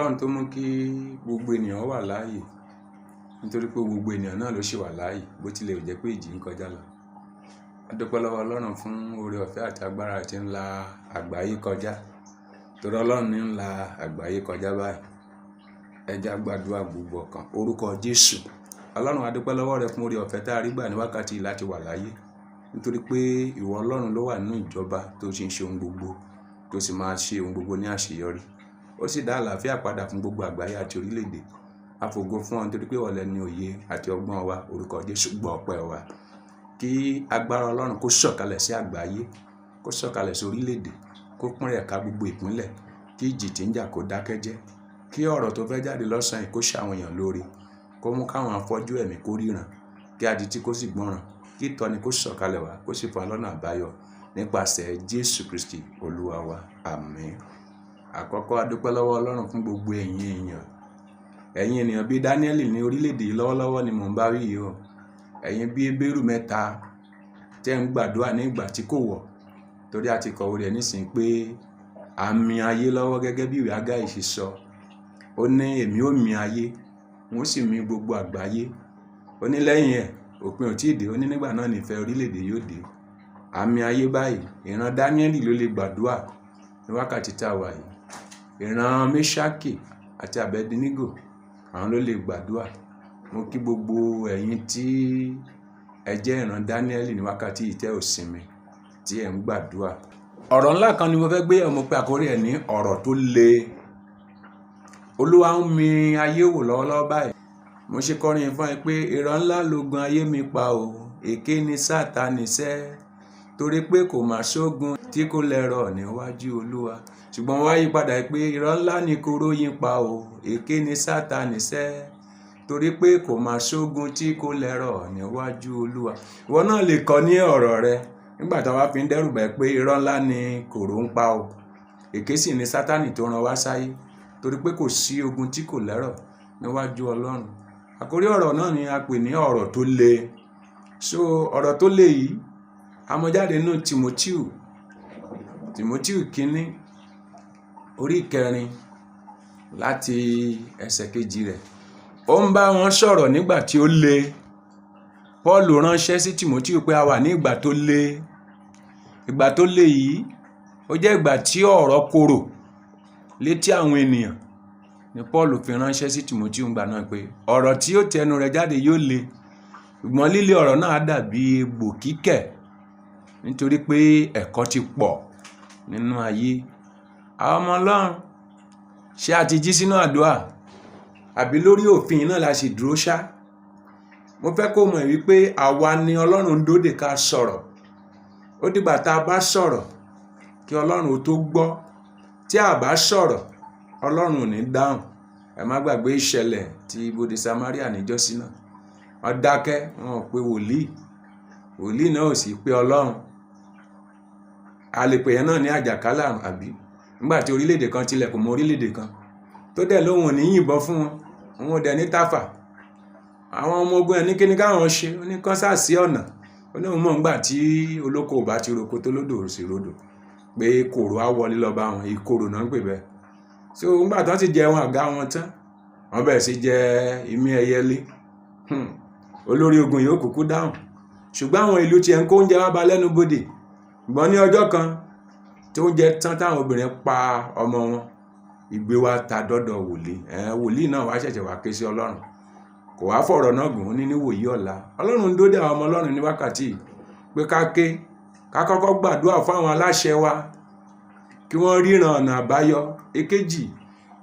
Ọlọ́run tó mú kí gbogbo ènìyàn wà láàyè, nítorí pé gbogbo ènìyàn náà ló ṣì wà láàyè bó tilẹ̀ jẹ́ pé ìjì ń kọjá lọ. A dúpẹ́ lọ́wọ́ Ọlọ́run fún oore ọ̀fẹ́ àti agbára tí ń la àgbáyé kọjá, torí Ọlọ́run ní ń la àgbáyé kọjá báyìí. Ẹ jẹ́ á gbàdúrà gbogbo ọkàn orúkọ Jésù. Ọlọ́run a dúpẹ́ lọ́wọ́ rẹ fún oore ọ̀fẹ́ tá a rí gbà ní wákàtí láti wà láàyè, nítorí pé ìwọ Ọlọ́run ló wà nínú ìjọba tó ṣe ń ṣe ohun gbogbo, tó sì máa ṣe ohun gbogbo ní àṣeyọrí. Ó sì dá àlàáfíà padà fún gbogbo àgbáyé àti orílẹ̀-èdè. A fògo fún ọ nítorí pé ìwọ lẹ ní òye àti ọgbọ́n wa. Orúkọ Jésù gbọ́ ọpẹ́ wa. Kí agbára Ọlọ́run kó sọ̀kalẹ̀ sí àgbáyé, kó sọ̀kalẹ̀ sí orílẹ̀-èdè, kó pín rẹ̀ ká gbogbo ìpínlẹ̀, kí ìjì tí ń jà kó dákẹ́ jẹ́, kí ọ̀rọ̀ tó fẹ́ jáde lọ́sàn-án yìí kó ṣàwọn èèyàn lóore, kó mú káwọn afọ́jú ẹ̀mí kó ríran, kí adití kó sì gbọ́ràn, kí ìtọ́ni kó sọ̀kalẹ̀ wá, kó sì fún wa lọ́nà àbáyọ nípasẹ̀ Jésù Kristi Olúwa wa. Àmín. Àkọ́kọ́ a dúpẹ́ lọ́wọ́ Ọlọ́run fún gbogbo ẹ̀yin ènìyàn bíi Dáníẹ́lì ní orílẹ̀-èdè yìí lọ́wọ́lọ́wọ́ ni mò ń bá wí yìí o. Ẹ̀yin bíi Hébérù 3 tẹ́ ń gbàdúrà ní ìgbà tí kò wọ̀, torí a ti kọ̀wé rẹ̀ nísìnyí pé àmì ayé lọ́wọ́ gẹ́gẹ́ bí ìwé Ágáì ṣe sọ. Ó ní èmi ó mì ayé, n ó sì mì gbogbo àgbáyé. Ó ní lẹ́yìn ẹ̀ òpin ò tí ì dé, ó ní nígbà náà nìfẹ́ orílẹ̀-èdè yóò dé. Àmì ayé báyìí ìran Dáníẹ́lì ló lè gbàdúrà ní wákàtí tá a wà yìí. Ìran Méṣákì àti Abẹ́dínígò àwọn ló lè gbàdúrà. Mo kí gbogbo ẹ̀yin tí ẹ jẹ́ ìran Dáníẹ́lì ní wákàtí yìí tẹ́ ò sinmi, tí ẹ ń gbàdúrà. Ọ̀rọ̀ ńlá kan ni mo fẹ́ gbé ọmọ pé àkórí ẹ̀ ní ọ̀rọ̀ tó le. Olúwa ń mi ayé wò lọ́wọ́lọ́wọ́ báyìí. Mo ṣe kọrin fún ẹ pé irọ́ ńlá lógun ayé mi pa o, èké ni Sátánì sẹ́, torí pé kò mà ṣógun tí kò lẹ́rọ̀ níwájú Olúwa. Ṣùgbọ́n wá yí padà pé irọ́ ńlá ni kóró yín pa o, èké ni Sátánì sẹ́, torí pé kò mà ṣógun tí kò lẹ́rọ̀ níwájú Olúwa. Ìwọ náà lè kọ ní ọ̀rọ̀ rẹ nígbà tí wọ́n fi ń dẹ́rù bẹ̀ pé irọ́ ńlá ni kòró ń pa o, èké sì ni Sátánì tó rán wá sáyé, torí pé kò sí ogun tí kò lẹ́rọ̀ níwájú Ọlọ́run. Àkórí ọ̀rọ̀ náà ni a pè ní ọ̀rọ̀ tó le. So ọ̀rọ̀ tó le yìí a mú jáde nínú Tímótíù kínní orí 4 láti ẹsẹ̀ 2 rẹ̀. Ó ń bá wọn sọ̀rọ̀ nígbà tí ó le. Pọ́ọ̀lù ránṣẹ́ sí Tímótíù pé a wà ní ìgbà tó le. Ìgbà tó le yìí ó jẹ́ ìgbà tí ọ̀rọ̀ korò létí àwọn ènìyàn, ni Pọ́ọ̀lù fi ránṣẹ́ sí Tímótíù ńgbà náà pé ọ̀rọ̀ tí ó tẹnu rẹ̀ jáde yóò le, ṣùgbọ́n líle ọ̀rọ̀ náà á dàbí egbò kíkẹ̀, nítorí pé ẹ̀kọ́ ti pọ̀ nínú ayé. Àwọn ọmọ Ọlọ́run, ṣé a ti jí sínú àdúrà? Àbí lórí òfin náà la sì dúró ṣá? Mo fẹ́ kó mọ̀ wípé àwa ni Ọlọ́run ń dóde ká sọ̀rọ̀. Ó dìgbà tá a bá sọ̀rọ̀ kí Ọlọ́run ó tó gbọ́. Tí a bá sọ̀rọ̀, Ọlọ́run ò ní dáhùn. Ẹ má gbàgbé ìṣẹ̀lẹ̀ ti ibodè Samaria níjọ́sí náà. Wọ́n dákẹ́, wọn ò pe wòlíì náà ò sì pe Ọlọ́run. A lè pè yẹn náà ní àjàkálẹ̀ àrùn àbí? Nígbà tí orílẹ̀-èdè kan tilẹ̀kùn mọ́ orílẹ̀-èdè kan tó dẹ̀ lóhùn ò ní yìnbọn fún wọn, òun ò dẹ̀ ní tàfà. Àwọn ọmọ ogun ẹ̀ ní kíní káwọn ṣe, ó ní kán sá sí ọ̀nà. Ó ní òun mọ̀ nígbà tí olóko ò bá ti roko tó lódò ò sì rodò, pé kòrò á wọlé lọ bá wọn, ìkorò náà ń pè bẹ́ẹ̀. So nígbà tán ti jẹun àga wọn tán, wọ́n bẹ̀rẹ̀ sí jẹ imí ẹyẹlé. Olórí ogun yóò kúkú dáhùn. Ṣùgbọ́n àwọn ìlú tiẹ̀ ń kó oúnjẹ wá ba lẹ́nu bodè. Ṣùgbọ́n ní ọjọ́ kan tí oúnjẹ tán táwọn obìnrin pa ọmọ wọn, ìgbé wa ta dọ́dọ̀ wòlíì náà wá ṣẹ̀ṣẹ̀ wá ké sí Ọlọ́run. Kò wá fọ̀rọ̀ náà gùn ní níwòyí ọ̀la. Ọlọ́run ń dóde àwọn ọmọ Ọlọ́run ní wákàtí pé ká kọ́kọ́ gbàdúrà fún àwọn aláṣẹ wa kí wọ́n ríran ọ̀nà àbáyọ. Èkejì,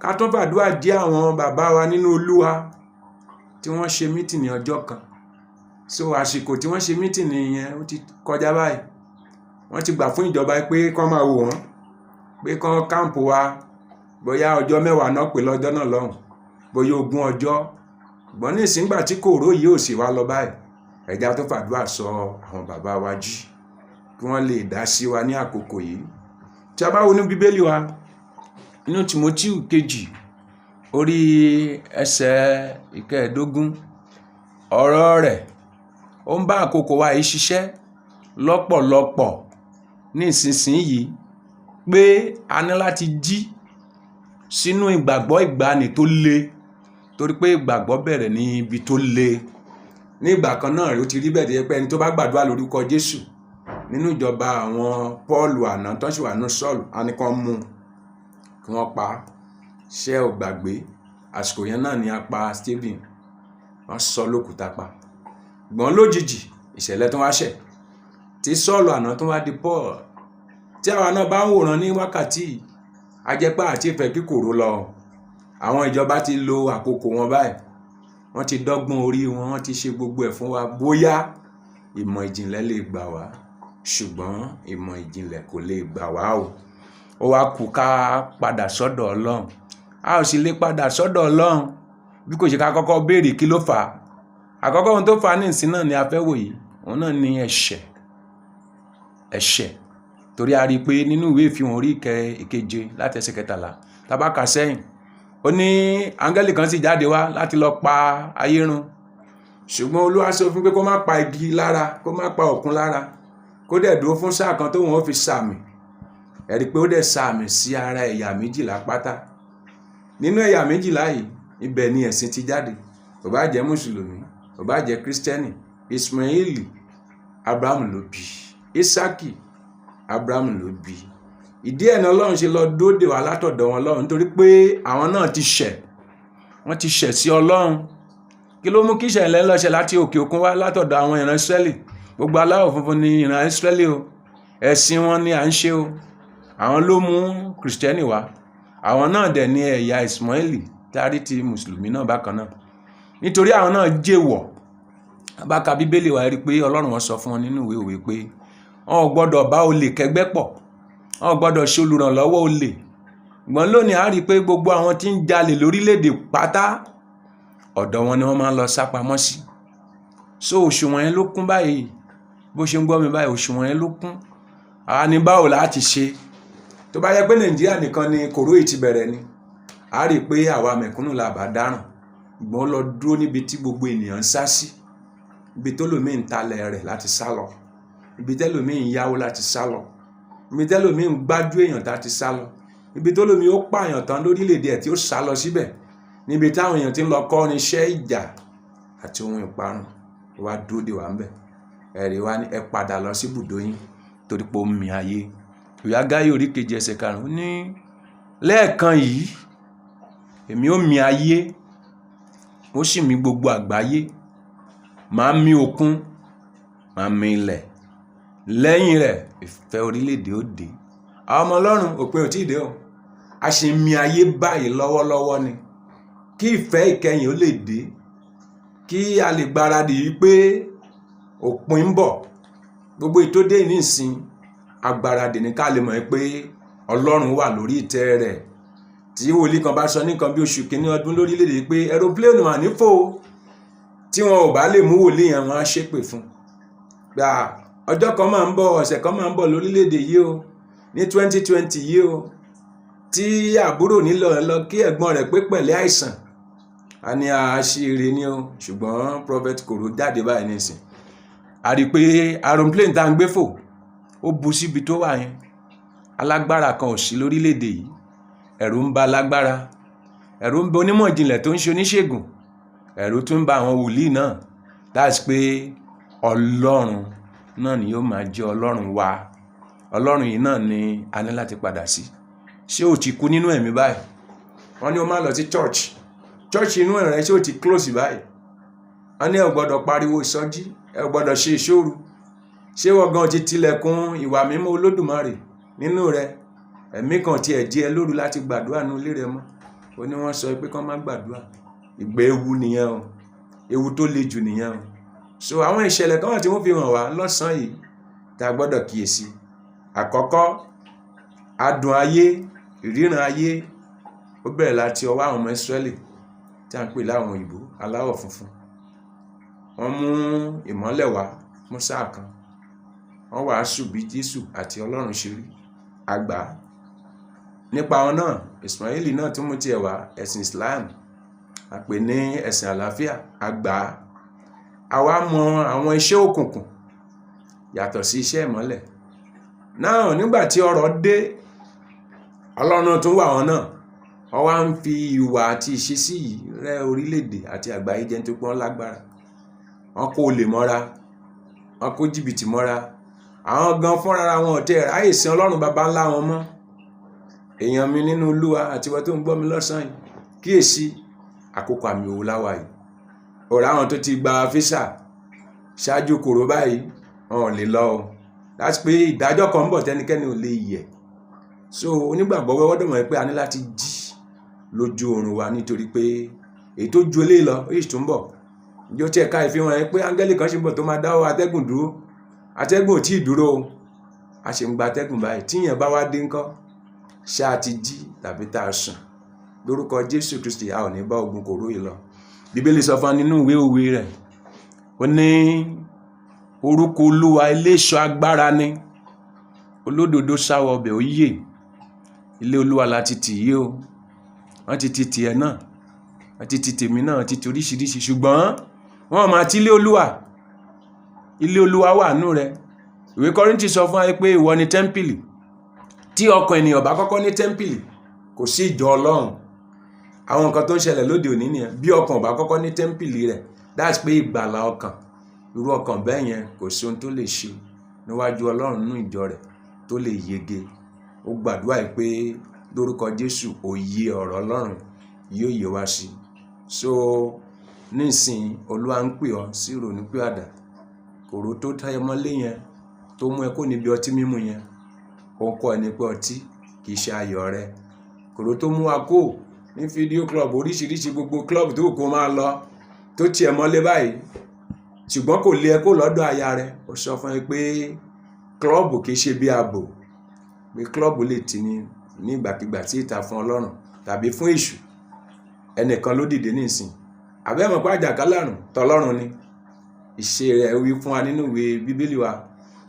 ká tún fàdúrà dí àwọn bàbá wa nínú Olúwa tí wọ́n ṣe mítìnì ọjọ́ kan. So àsìkò tí wọ́n ṣe mítìnì yẹn ó ti kọjá báyìí. Wọ́n ti gbà fún ìjọba pé kán máa wò wọ́n, pé kán káàmpù wa bóyá ọjọ́ 10 náà pè lọ́jọ́ náà lọ́hùn, bóyá 20 ọjọ́. Ṣùgbọ́n ní ìsìngbà tí kòró yìí ò sì wá lọ báyìí, ẹja tó fàdúrà sọ àwọn bàbá wa jí kí wọ́n lè dá sí wa ní àkókò yìí. Tí a bá wo ní Bíbélì wa, inú Tímótíù 2 orí ẹsẹ̀ 15, ọ̀rọ̀ rẹ̀ ó ń bá àkókò wa yìí ṣiṣẹ́ lọ́pọ̀lọpọ̀ ní ìsinsìnyí pé a ní láti jí sínú ìgbàgbọ́ ìgbàanì tó le, torí pé ìgbàgbọ́ bẹ̀rẹ̀ ní ibi tó le. Ní ìgbà kan náà rí ó ti rí bẹ́ẹ̀ díẹ̀ pé ẹni tó bá gbàdúrà lórúkọ Jésù nínú ìjọba àwọn Pọ́ọ̀lù àná tó sì wà ní Sọ́ọ̀lù, a ní kán mú kí wọ́n pa á. Ṣé ò gbàgbé àsìkò yẹn náà ni a pa Stephen, wọ́n sọ lókùúta pa. Gbọ́n lójijì ìṣẹ̀lẹ̀ tó wá ṣẹ̀ tí Sọ́ọ̀lù àná tó wá di Paul, tí àwa náà bá ń wòran ní wákàtí ajẹ́pá àti ìfẹ́ kíkòrò lọ. Àwọn ìjọba ti lo àkókò wọn báyìí, wọ́n ti dọ́gbọ́n orí wọn, wọ́n ti ṣe gbogbo ẹ̀ fún wa. Bóyá ìmọ̀ ìjìnlẹ̀ lè gbà wá, ṣùgbọ́n ìmọ̀ ìjìnlẹ̀ kò lè gbà wá o. Ó wá kù ká padà sọ́dọ̀ Ọlọ́run. A ò sì lè padà sọ́dọ̀ Ọlọ́run bí kò ṣe ká kọ́kọ́ béèrè kí ló fà á. Àkọ́kọ́ ohun tó fà á ní ìsìn náà ni a fẹ́ wò yìí, òun náà ni ẹ̀ṣẹ̀. Torí a rí i pé nínú ìwé ìfihàn orí ìkeje láti ẹsẹ̀ 13 tá bá kà sẹ́yìn, ó ní áńgẹ́lì kan sì jáde wá láti lọ pa ayé run, ṣùgbọ́n Olúwa sọ fún pé kó má pa igi lára, kó má pa òkun lára, kó dẹ̀ dúró fún sáà kan tó wọ́n fi sàmì. Ẹ rí i pé ó dẹ̀ sàmì sí ara ẹ̀yà 12 pátá. Nínú ẹ̀yà 12 yìí, ibẹ̀ ni ẹ̀sìn ti jáde. Kò bá jẹ́ mùsùlùmí, kò bá jẹ́ kírísítẹ́nì. Ismaili, Abrahamu ló bí. Isaki, Abrahamu ló bí. Ìdí ẹ̀ náà Ọlọ́run ṣe lọ dóde wá látọ̀dọ̀ wọn lọ́run, nítorí pé àwọn náà ti ṣẹ̀, wọ́n ti ṣẹ̀ sí Ọlọ́run. Kí ló mú kí ìṣẹ̀lẹ̀ lọ ṣẹ̀ láti òkè òkun wá látọ̀dọ̀ àwọn ìran Ísírẹ́lì? Gbogbo aláwọ̀ funfun ni ìran Ísírẹ́lì o, ẹ̀sìn wọn ni à ń ṣe o. Àwọn ló mú kìrìsìtẹ́nì wá, àwọn náà dẹ̀ ní ẹ̀yà Ismaili tárí ti mùsùlùmí náà bákan náà. Nítorí àwọn náà jẹ́wọ̀. Bá ka Bíbélì wa rí pé Ọlọ́run wọn sọ fún wọn nínú ìwé òwe pé wọn ò gbọ́dọ̀ bá olè kẹgbẹ́ pọ̀, wọn ò gbọ́dọ̀ ṣe olùrànlọ́wọ́ olè. Ṣùgbọ́n lónìí a rí pé gbogbo àwọn tí ń jalè lórílẹ̀‐èdè pátá, ọ̀dọ̀ wọn ni wọ́n máa ń lọ sápamọ́ sí. So òṣùwọ̀n yẹn ló kún báyìí, bó ṣe ń gbọ́ mi báyìí, òṣùwọ̀n yẹn ló kún. Àwa ní báwo láti ṣe? Tó bá yẹ pé Nàìjíríà nìkan ni kòró yìí ti bẹ̀rẹ̀ ni, a rí pé àwa mẹ̀kúnnù la bá dáràn. Ṣùgbọ́n lọ dúró níbi tí gbogbo ènìyàn ń sá sí, ibi tó lòmíì ń talẹ̀ rẹ̀ láti sá lọ, ibi tẹ́lòmíì ń yáwó láti sá lọ, ibi tẹ́lòmíì ń gbájú èèyàn láti sá lọ, ibi tó lòmíì ó pààyàn tán lórílẹ̀‐èdè ẹ̀ tí ó sá lọ síbẹ̀, níbi táwọn èèyàn ti ń lọ kọ́ irinṣẹ́ ìjà àti ohun ìparun. Wá dúró dè wá ń bẹ̀. Ẹ̀rí wá ní ẹ padà lọ sí ibùdó yín torí pé ó ń mi ayé. Ìwé Ágáyì orí 7 ẹsẹ̀ 5 ní lẹ́ẹ̀kan yìí èmi ó mi ayé, ó sì mi gbogbo àgbáyé, màá mi òkun, màá mi ilẹ̀. Lẹ́yìn rẹ̀ ìfẹ́ orílẹ̀-èdè ó dé. Àwọn ọmọ Ọlọ́run òpin ò tí ì dé o. A ṣe mi ayé báyìí lọ́wọ́lọ́wọ́ ni. Kí ìfẹ́ ìkẹyìn ó lè dé, kí a lè gbáradì yìí pé òpin ń bọ̀. Gbogbo ìtódé nísìn agbáradì ní ká lè mọ̀ pé Ọlọ́run wà lórí ìtẹ́ rẹ̀. Tí wòlíì kan bá sọ nìkan bí oṣù kìíní ọdún lórílẹ̀-èdè pé aeroplane wà ní fò, tí wọn ò bá lè mú wòlíì yẹn, wọn á ṣépè fún. Gbà ọjọ́ kan máa ń bọ̀, ọ̀sẹ̀ kan máa ń bọ̀ lórílẹ̀-èdè yìí o, ní 2020 yìí o, tí àbúrò nílò lọ kí ẹ̀gbọ́n rẹ̀ pé pẹ̀lẹ́ àìsàn, a ní àṣírí ni o. Ṣùgbọ́n prophet kòró jáde báyìí nísìn, a rí pé aeroplane tá ń gbé fò ó bu síbi tó wà yẹn. Alágbára kan ò sí lórílẹ̀-èdè yìí, ẹ̀rù ń ba alágbára, ẹ̀rù ń ba onímọ̀ ìjìnlẹ̀ tó ń ṣe oníṣègùn, ẹ̀rù tún ń ba àwọn wòlíì náà. That's pé Ọlọ́run náà ni yóò máa jẹ́ Ọlọ́run wa. Ọlọ́run yìí náà ni a ní láti padà sí. Ṣé o ti kú nínú ẹ̀mí báyìí? Wọ́n ní o máa lọ sí church inú rẹ̀, ṣé o ti close báyìí? Wọ́n ní ẹ ò gbọ́dọ̀ pariwo ìsọjí, ẹ ò gbọ́dọ̀ ṣe ìṣòro. Ṣé wọ́n gan ti tilẹ̀kùn ìwà mímọ́ Olódùmarè nínú rẹ̀? Ẹ̀mí kan ti ẹ̀ jí ẹ lóru láti gbàdúrà nínú ilé rẹ̀ mọ́. Ó ní wọ́n sọ pé kán má gbàdúrà. Ìgbà ewu nìyẹn o, ewu tó le jù nìyẹn o. So àwọn ìṣẹ̀lẹ̀ kan wà tí wọ́n fi hàn wá lọ́sàn-án yìí tá a gbọ́dọ̀ kíyèsí. Àkọ́kọ́, adùn ayé, ìríran ayé, ó bẹ̀rẹ̀ láti ọwọ́ àwọn ọmọ Ísírẹ́lì tí a ń pè láwọn òyìnbó aláwọ̀ funfun. Wọ́n mú ìmọ́lẹ̀ wá fún sáà kan, wọ́n wàásù bí Jésù àti Ọlọ́run ṣe rí, àgbà. Nípa wọn náà, Ismaili náà tún mú tiẹ̀ wá, ẹ̀sìn Islam, a pè ní ẹ̀sìn àlàáfíà, àgbà. Àwa mọ àwọn iṣẹ́ òkùnkùn yàtọ̀ sí iṣẹ́ ìmọ́lẹ̀. Náà nígbà tí ọrọ̀ dé, Ọlọ́run tún wà wọn náà, wọ́n wá ń fi ìwà àti ìṣesí yìí rẹ́ orílẹ̀-èdè àti àgbáyé jẹ nítorí pé wọ́n lágbára. Wọ́n kó olè mọ́ra, wọ́n kó jìbìtì mọ́ra, àwọn gan fúnra wọn ò tẹ́ ráyè sin Ọlọ́run baba ńlá wọn mọ́. Èèyàn mi nínú Olúwa àti wọ́n tó ń gbọ́ mi lọ́sàn-án yìí, kíyèsí àkókò àmì òwò láwa yìí. Ọ̀rọ̀ àwọn tó ti gba físà ṣáájú kòró báyìí wọn ò lè lọ o. Láti pé ìdájọ́ kan ń bọ̀ tẹ́nikẹ́ni ò lè yẹ̀. So onígbàgbọ́ wọ́dọ̀ mọ̀ pé a ní láti jí lójú oorun wa nítorí pé èyí tó ju eléyìí lọ ó yìí tún bọ̀. Ìjọ tí ẹ̀ka ìfihàn ẹ pé áńgẹ́lì kan ṣe ń bọ̀ tó máa dáwọ́ atẹ́gùn dúró. Atẹ́gùn ò tí ì dúró o. A ṣe ń gba atẹ́gùn báyìí. Tíyẹn bá wá dé ńkọ́, ṣá ti jí tàbí tá a sùn. Lórúkọ Jésù Kristi a ò ní bá ogun kòró yìí lọ. Bíbélì sọ fún wa nínú ìwé òwe rẹ̀. Ó ní orúkọ Olúwa eléṣọ́ agbára ni. Olódodo sáwọ ọbẹ̀ ó yè. Ilé Olúwa la ti tì yí o. Wọ́n ti ti tiẹ̀ náà. Wọ́n ti ti tèmi náà, ti ti oríṣiríṣi. Ṣùgbọ́n wọ́n máa ti ilé Olúwa. Ilé Olúwa wà nínú rẹ̀. Ìwé Kọ́ríńtì sọ fún wa pé ìwọ ni tẹ́ḿpìlì. Tí ọkàn ènìyàn bá kọ́kọ́ ní tẹ́ḿpìlì, kò sí ìjọ Ọlọ́run. Àwọn nǹkan tó ń ṣẹlẹ̀ lóde òní nìyẹn. Bí ọkàn bá kọ́kọ́ ní tẹ́ḿpìlì rẹ̀, that's pé ìgbàlà ọkàn. Irú ọkàn bẹ́ẹ̀ yẹn kò sí ohun tó lè ṣe níwájú Ọlọ́run nínú ìjọ rẹ̀ tó lè yege. Ó gbàdúrà pé lórúkọ Jésù òye ọ̀rọ̀ Ọlọ́run yóò yé wa sí. So nísìn Olúwa ń pè ọ́ sí ìrònúpìwàdà. Kòró tó táyé mọ́lé yẹn tó mú ẹ kó níbi ọtí mímu yẹn, ó ń kọ́ ẹni pé ọtí kì í ṣe ayọ̀ rẹ. Kòró tó mú wa kó ní fídíò club oríṣiríṣi gbogbo club tó kó máa lọ tó tiẹ̀ mọ́lé báyìí, ṣùgbọ́n kò lé ẹ kó lọ́dọ̀ aya rẹ. Ó sọ fún ẹ pé club kì í ṣe bí ààbò, pé club lè tì ní ìgbàkigbà tí ìta fún Ọlọ́run tàbí fún èṣù. Ẹnìkan ló dìde nísìn. Àbẹ́mọ̀ pé àjàkálẹ̀ àrùn tọlọ́run ni. Ìṣe rẹ̀ wí fún wa nínú ìwé Bíbélì wa.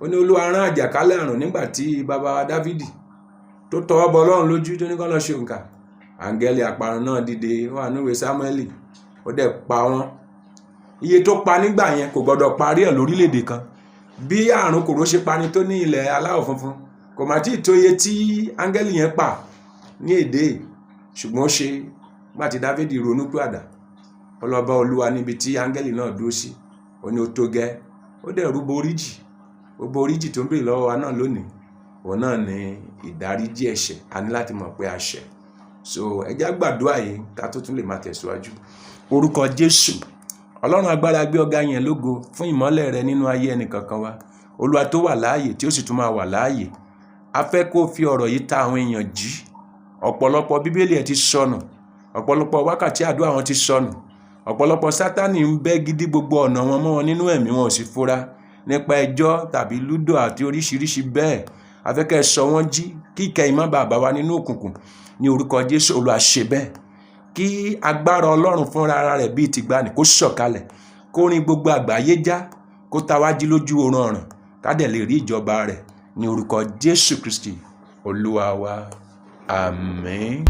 Ó ní Olúwa rán àjàkálẹ̀ àrùn nígbà tí bàbá wa Dáfídì tó tọwọ́ bọ Ọlọ́run lójú tó ní kó lọ ṣe òǹkà. Áńgẹ́lì àparun náà dìde wà nínú ìwé Sámúẹ́lì. Ó dẹ̀ pa wọ́n. Iye tó pa nígbà yẹn kò gbọdọ̀ parí ẹ̀ lórílẹ̀-èdè kan. Bí àrùn kòró ṣe pani tó ní ilẹ̀ aláwọ̀ funfun, kò má tí ì tó iye tí áńgẹ́lì yẹn pa ní èdè. Ṣùgbọ́n ó ṣe nígbà tí Dáfídì ronúpìwàdà. Ó lọ bá Olúwa níbi tí áńgẹ́lì náà dúró sí. Ó ní ó tó gẹ́. Ó dẹ̀ rúbọ oríjì. Gbogbo oríjì tó ń bèèrè lọ́wọ́ wa náà lónìí, òun náà ni ìdáríjì ẹ̀ṣẹ̀. A ní láti mọ̀ pé a ṣẹ̀. So ẹ jẹ́ á gbàdúrà yìí ká tó tún lè máa tẹ̀síwájú. Orúkọ Jésù. Ọlọ́run agbára gbé ọ̀gá yẹn lógo fún ìmọ́lẹ̀ rẹ nínú ayé ẹnìkankan wa. Olúwa tó wà láàyè tí ó sì tún máa wà láàyè. A fẹ́ kó fi ọ̀rọ̀ yìí ta àwọn èèyàn jí. Ọ̀pọ̀lọpọ̀ Bíbélì ẹ̀ ti sọnù. Ọ̀pọ̀lọpọ̀ wákàtí àdúrà wọn ti sọnù. Ọ̀pọ̀lọpọ̀ Sátánì ń bẹ́ gidi gbogbo ọ̀nà wọn mọ́ wọn nínú ẹ̀mí, wọn ò sì fura nípa ẹjọ́ tàbí lúdò àti oríṣiríṣi bẹ́ẹ̀. A fẹ́ kẹ́ sọ wọ́n jí kí ìkẹyìn má bàa bá wa nínú òkùnkùn. Ní orúkọ Jésù Olúwa ṣe bẹ́ẹ̀. Kí agbára Ọlọ́run fúnra ara rẹ̀ bíi tìgbàanì kó sọ̀kalẹ̀, kó rin gbogbo àgbáyé já, kó ta wá jí lójú oorun ọ̀ràn, ká dẹ̀ lè rí ìjọba rẹ̀. Ní orúkọ Jésù Kristi Olúwa wa. Àmín.